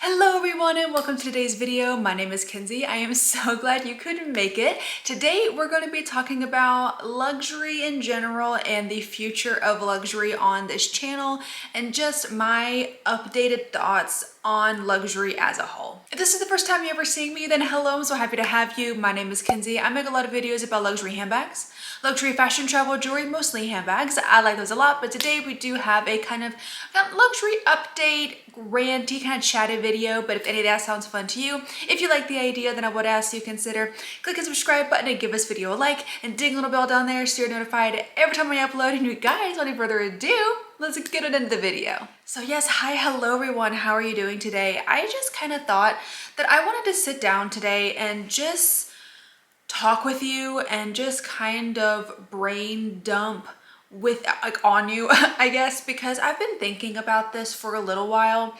Hello everyone and welcome to today's video. My name is Kenzie. I am so glad you could make it. Today we're going to be talking about luxury in general and the future of luxury on this channel and just my updated thoughts on luxury as a whole. If this is the first time you ever seeing me, then hello, I'm so happy to have you. My name is Kenzie. I make a lot of videos about luxury handbags, luxury fashion, travel, jewelry, mostly handbags. I like those a lot, but today we do have a kind of luxury update, ranty, kind of chatty video. But if any of that sounds fun to you, if you like the idea, then I would ask you consider click the subscribe button and give this video a like and ding a little bell down there so you're notified every time I upload. And you guys, without any further ado, let's get it into the video. So yes, hi, hello everyone. How are you doing today? I just kind of thought that I wanted to sit down today and just talk with you and just kind of brain dump with on you, I guess, because I've been thinking about this for a little while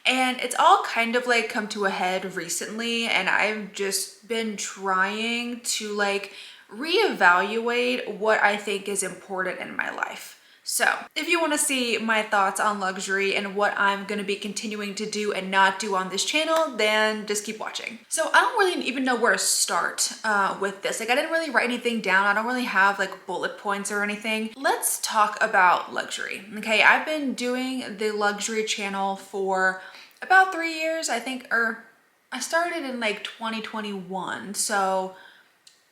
and it's all kind of like come to a head recently, and I've just been trying to reevaluate what I think is important in my life. So if you want to see my thoughts on luxury and what I'm going to be continuing to do and not do on this channel, then just keep watching. So I don't really even know where to start with this. I didn't really write anything down. I don't really have bullet points or anything. Let's talk about luxury. Okay, I've been doing the luxury channel for about 3 years, I think, or I started in 2021. So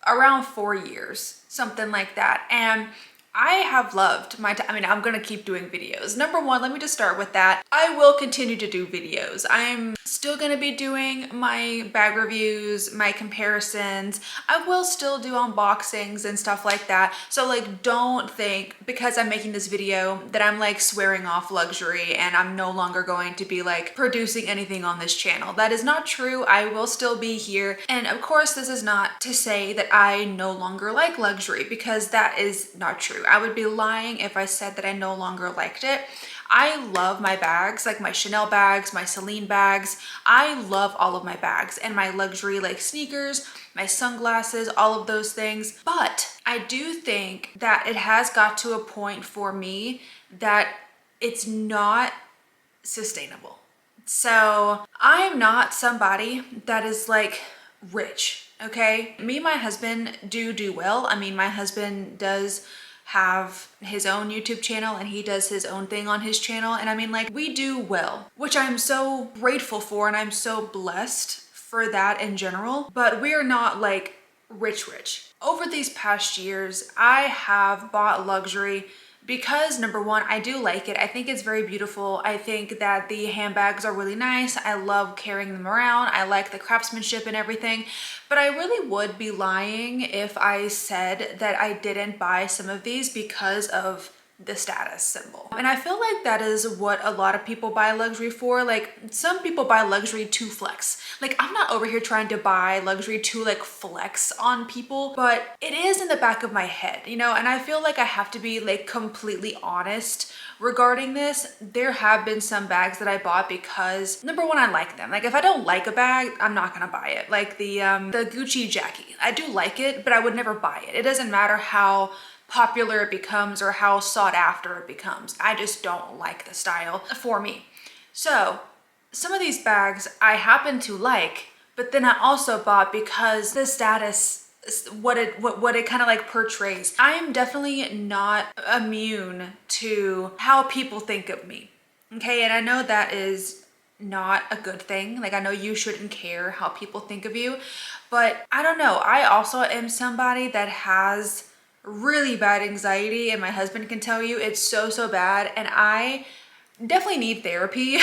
around 4 years, something like that. And I have loved my time. I mean, I'm gonna keep doing videos. Number one, let me just start with that. I will continue to do videos. I'm still gonna be doing my bag reviews, my comparisons. I will still do unboxings and stuff like that. So don't think because I'm making this video that I'm swearing off luxury and I'm no longer going to be producing anything on this channel. That is not true. I will still be here. And of course, this is not to say that I no longer like luxury, because that is not true. I would be lying if I said that I no longer liked it. I love my bags, my Chanel bags, my Celine bags. I love all of my bags and my luxury sneakers, my sunglasses, all of those things. But I do think that it has got to a point for me that it's not sustainable. So I'm not somebody that is rich, okay? Me and my husband do well. I mean, my husband does have his own YouTube channel and he does his own thing on his channel. And I mean, we do well, which I'm so grateful for. And I'm so blessed for that in general, but we're not rich. Over these past years, I have bought luxury because number one, I do like it. I think it's very beautiful. I think that the handbags are really nice. I love carrying them around. I like the craftsmanship and everything, but I really would be lying if I said that I didn't buy some of these because of the status symbol. And I feel like that is what a lot of people buy luxury for. Some people buy luxury to flex. I'm not over here trying to buy luxury to flex on people, but it is in the back of my head, and I feel like I have to be completely honest regarding this. There have been some bags that I bought because number one, I like them. If I don't like a bag, I'm not gonna buy it. The Gucci Jackie, I do like it, but I would never buy it. It doesn't matter how popular it becomes or how sought after it becomes. I just don't like the style for me. So some of these bags I happen to like, but then I also bought because the status, what it kind of portrays. I am definitely not immune to how people think of me. Okay, and I know that is not a good thing. I know you shouldn't care how people think of you, but I don't know. I also am somebody that has really bad anxiety, and my husband can tell you it's so bad, and I definitely need therapy.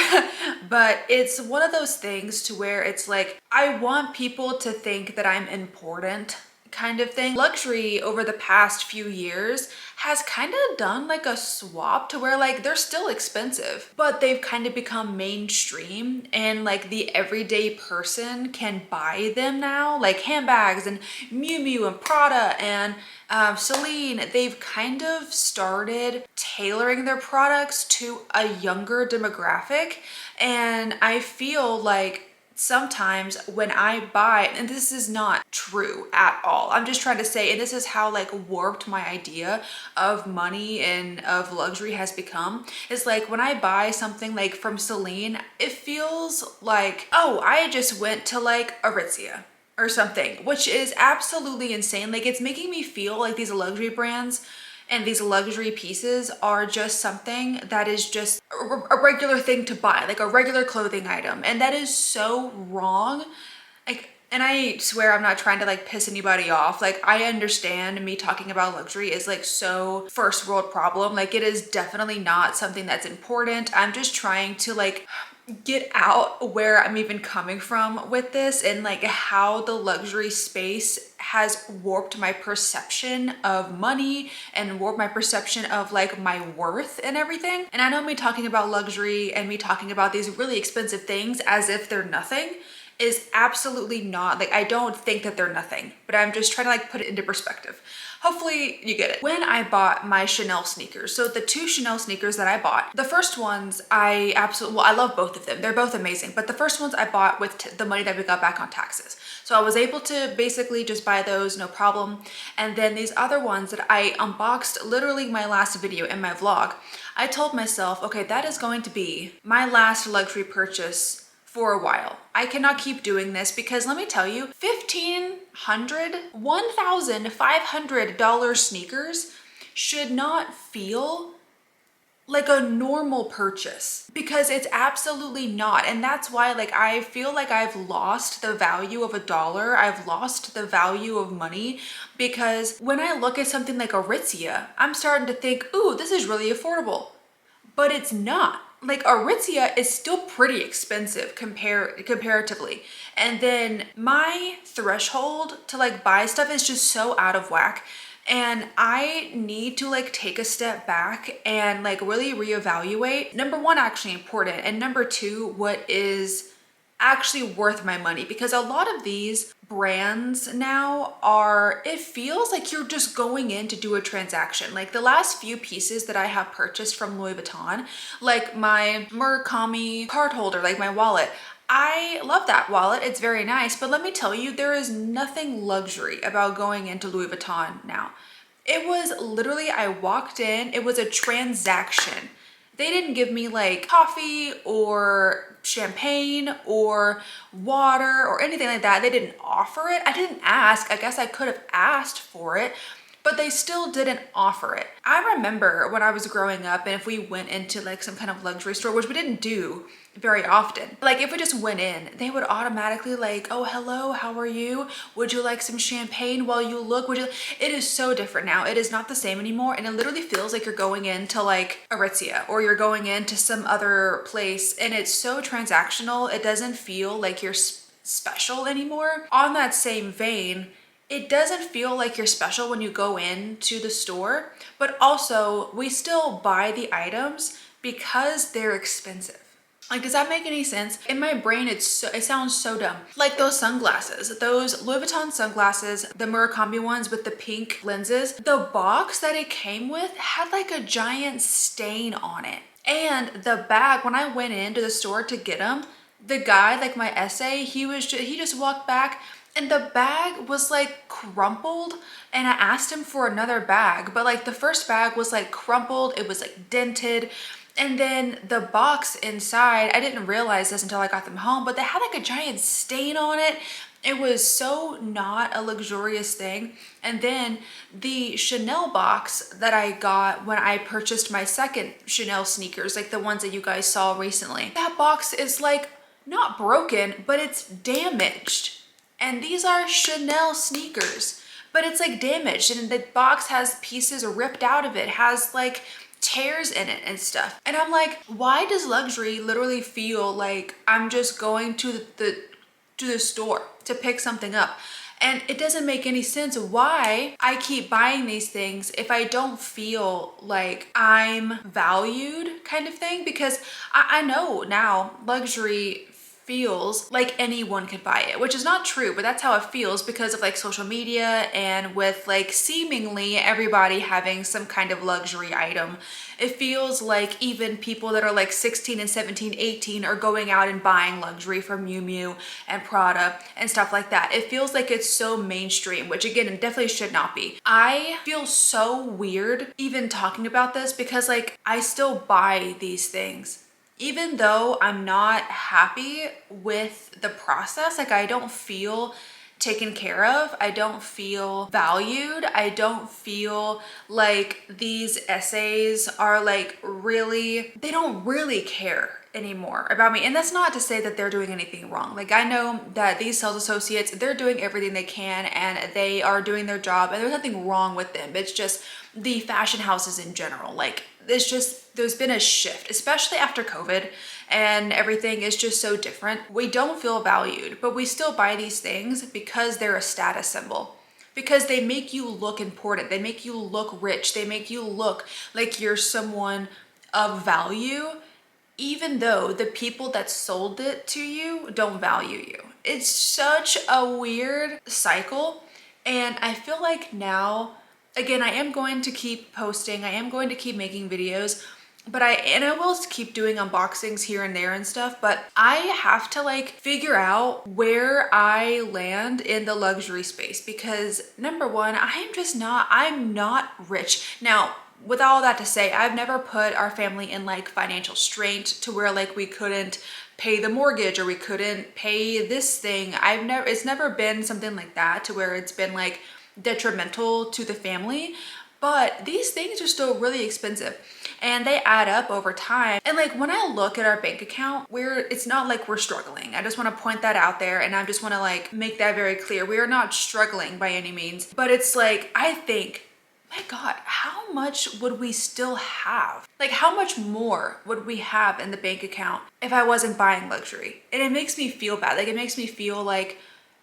But it's one of those things to where it's I want people to think that I'm important kind of thing. Luxury over the past few years has kind of done a swap to where they're still expensive, but they've kind of become mainstream and the everyday person can buy them now. Handbags and Miu Miu and Prada and Celine, they've kind of started tailoring their products to a younger demographic. And I feel sometimes when I buy, and this is not true at all, I'm just trying to say, and this is how like warped my idea of money and of luxury has become, is like when I buy something like from Celine, it feels like, oh, I just went to like Aritzia or something, which is absolutely insane. Like it's making me feel like these luxury brands and these luxury pieces are just something that is just a regular thing to buy, like a regular clothing item. And that is so wrong. Like, and I swear I'm not trying to like piss anybody off. Like I understand me talking about luxury is like so first world problem. Like it is definitely not something that's important. I'm just trying to like get out where I'm even coming from with this and like how the luxury space has warped my perception of money and warped my perception of like my worth and everything. And I know me talking about luxury and me talking about these really expensive things as if they're nothing is absolutely not, like I don't think that they're nothing, but I'm just trying to like put it into perspective. Hopefully you get it. When I bought my Chanel sneakers, so the 2 Chanel sneakers that I bought, the first ones I absolutely, well, I love both of them. They're both amazing, but the first ones I bought with the money that we got back on taxes. So I was able to basically just buy those, no problem. And then these other ones that I unboxed literally my last video in my vlog, I told myself, okay, that is going to be my last luxury purchase for a while. I cannot keep doing this because let me tell you, $1,500 sneakers should not feel like a normal purchase because it's absolutely not. And that's why like I feel like I've lost the value of a dollar. I've lost the value of money because when I look at something like Aritzia, I'm starting to think, ooh, this is really affordable. But it's not. Like Aritzia is still pretty expensive comparatively. And then my threshold to like buy stuff is just so out of whack. And I need to like take a step back and like really reevaluate. Number one, actually important. And number two, what is actually worth my money, because a lot of these brands now are, it feels like you're just going in to do a transaction. Like the last few pieces that I have purchased from Louis Vuitton, like my Murakami card holder, like my wallet, I love that wallet. It's very nice, but let me tell you, there is nothing luxury about going into Louis Vuitton now. It was literally, I walked in, it was a transaction. They didn't give me like coffee or champagne or water or anything like that. They didn't offer it. I didn't ask. I guess I could have asked for it, but they still didn't offer it. I remember when I was growing up and if we went into like some kind of luxury store, which we didn't do very often, like if we just went in, they would automatically like, oh, hello, how are you? Would you like some champagne while you look? Would you? It is so different now. It is not the same anymore. And it literally feels like you're going into like Aritzia or you're going into some other place and it's so transactional. It doesn't feel like you're special anymore. On that same vein, it doesn't feel like you're special when you go into the store, but also we still buy the items because they're expensive. Like, does that make any sense? In my brain, it sounds so dumb. Like those sunglasses, those Louis Vuitton sunglasses, the Murakami ones with the pink lenses, the box that it came with had like a giant stain on it. And the bag, when I went into the store to get them, the guy, like my essay, he just walked back and the bag was like crumpled and I asked him for another bag, but like the first bag was like crumpled, it was like dented. And then the box inside, I didn't realize this until I got them home, but they had like a giant stain on it. It was so not a luxurious thing. And then the Chanel box that I got when I purchased my second Chanel sneakers, like the ones that you guys saw recently, that box is like not broken, but it's damaged. And these are Chanel sneakers, but it's like damaged and the box has pieces ripped out of it, has like tears in it and stuff. And I'm like, why does luxury literally feel like I'm just going to the store to pick something up? And it doesn't make any sense why I keep buying these things if I don't feel like I'm valued, kind of thing. Because I know now luxury feels like anyone could buy it, which is not true, but that's how it feels because of like social media and with like seemingly everybody having some kind of luxury item. It feels like even people that are like 16 and 17, 18 are going out and buying luxury from Miu Miu and Prada and stuff like that. It feels like it's so mainstream, which again, it definitely should not be. I feel so weird even talking about this because like I still buy these things. Even though I'm not happy with the process, like I don't feel taken care of, I don't feel valued, I don't feel like these essays are like really, they don't really care anymore about me. And that's not to say that they're doing anything wrong. Like I know that these sales associates, they're doing everything they can and they are doing their job and there's nothing wrong with them. It's just the fashion houses in general. Like it's just, there's been a shift, especially after COVID and everything is just so different. We don't feel valued, but we still buy these things because they're a status symbol. Because they make you look important. They make you look rich. They make you look like you're someone of value, even though the people that sold it to you don't value you. It's such a weird cycle. And I feel like now, again, I am going to keep posting. I am going to keep making videos, but I will keep doing unboxings here and there and stuff, but I have to like figure out where I land in the luxury space because number one, I'm not rich. Now, with all that to say, I've never put our family in like financial straint to where like we couldn't pay the mortgage or we couldn't pay this thing. It's never been something like that to where it's been like detrimental to the family, but these things are still really expensive and they add up over time. And like when I look at our bank account, it's not like we're struggling. I just want to point that out there and I just want to like make that very clear. We are not struggling by any means, but it's like, I think, my God, how much would we still have? Like how much more would we have in the bank account if I wasn't buying luxury? And it makes me feel bad. Like it makes me feel like,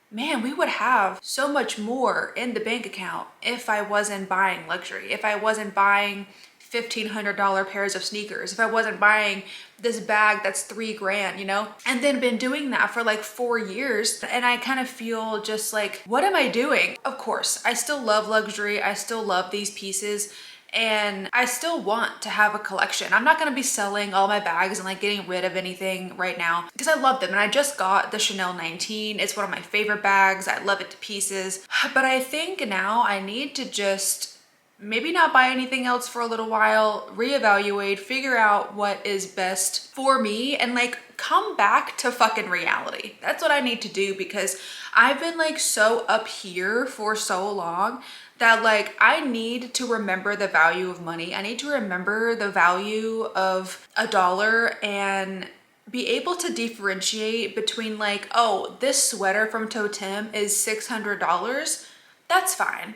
man, we would have so much more in the bank account if I wasn't buying luxury, if I wasn't buying $1,500 pairs of sneakers, if I wasn't buying this bag that's $3,000, you know? And then been doing that for like 4 years. And I kind of feel just like, what am I doing? Of course, I still love luxury. I still love these pieces. And I still want to have a collection. I'm not going to be selling all my bags and like getting rid of anything right now because I love them. And I just got the Chanel 19. It's one of my favorite bags. I love it to pieces. But I think now I need to just maybe not buy anything else for a little while, reevaluate, figure out what is best for me and like come back to fucking reality. That's what I need to do because I've been like so up here for so long that like I need to remember the value of money. I need to remember the value of a dollar and be able to differentiate between like, oh, this sweater from Totem is $600. That's fine.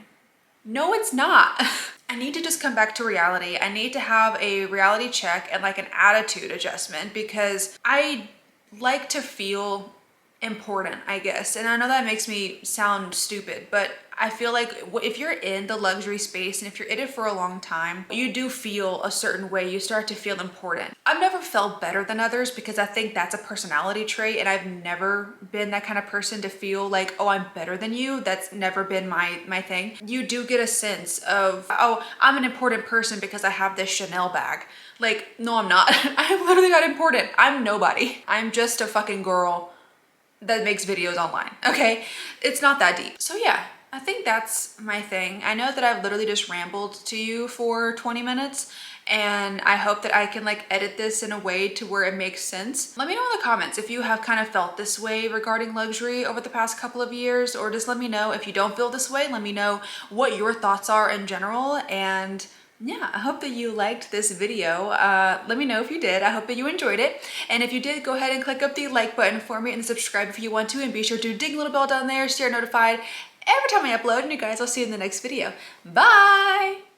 No, it's not. I need to just come back to reality. I need to have a reality check and like an attitude adjustment because I like to feel important, I guess. And I know that makes me sound stupid, but I feel like if you're in the luxury space and if you're in it for a long time, you do feel a certain way. You start to feel important. I've never felt better than others because I think that's a personality trait and I've never been that kind of person to feel like, oh, I'm better than you. That's never been my thing. You do get a sense of, oh, I'm an important person because I have this Chanel bag. Like, no, I'm not. I'm literally not important. I'm nobody. I'm just a fucking girl that makes videos online, okay? It's not that deep. So yeah, I think that's my thing. I know that I've literally just rambled to you for 20 minutes and I hope that I can like edit this in a way to where it makes sense. Let me know in the comments if you have kind of felt this way regarding luxury over the past couple of years, or just let me know if you don't feel this way. Let me know what your thoughts are in general. And yeah, I hope that you liked this video. Let me know if you did. I hope that you enjoyed it. And if you did, go ahead and click up the like button for me and subscribe if you want to. And be sure to ding the little bell down there so you're notified every time I upload. And you guys, I'll see you in the next video. Bye!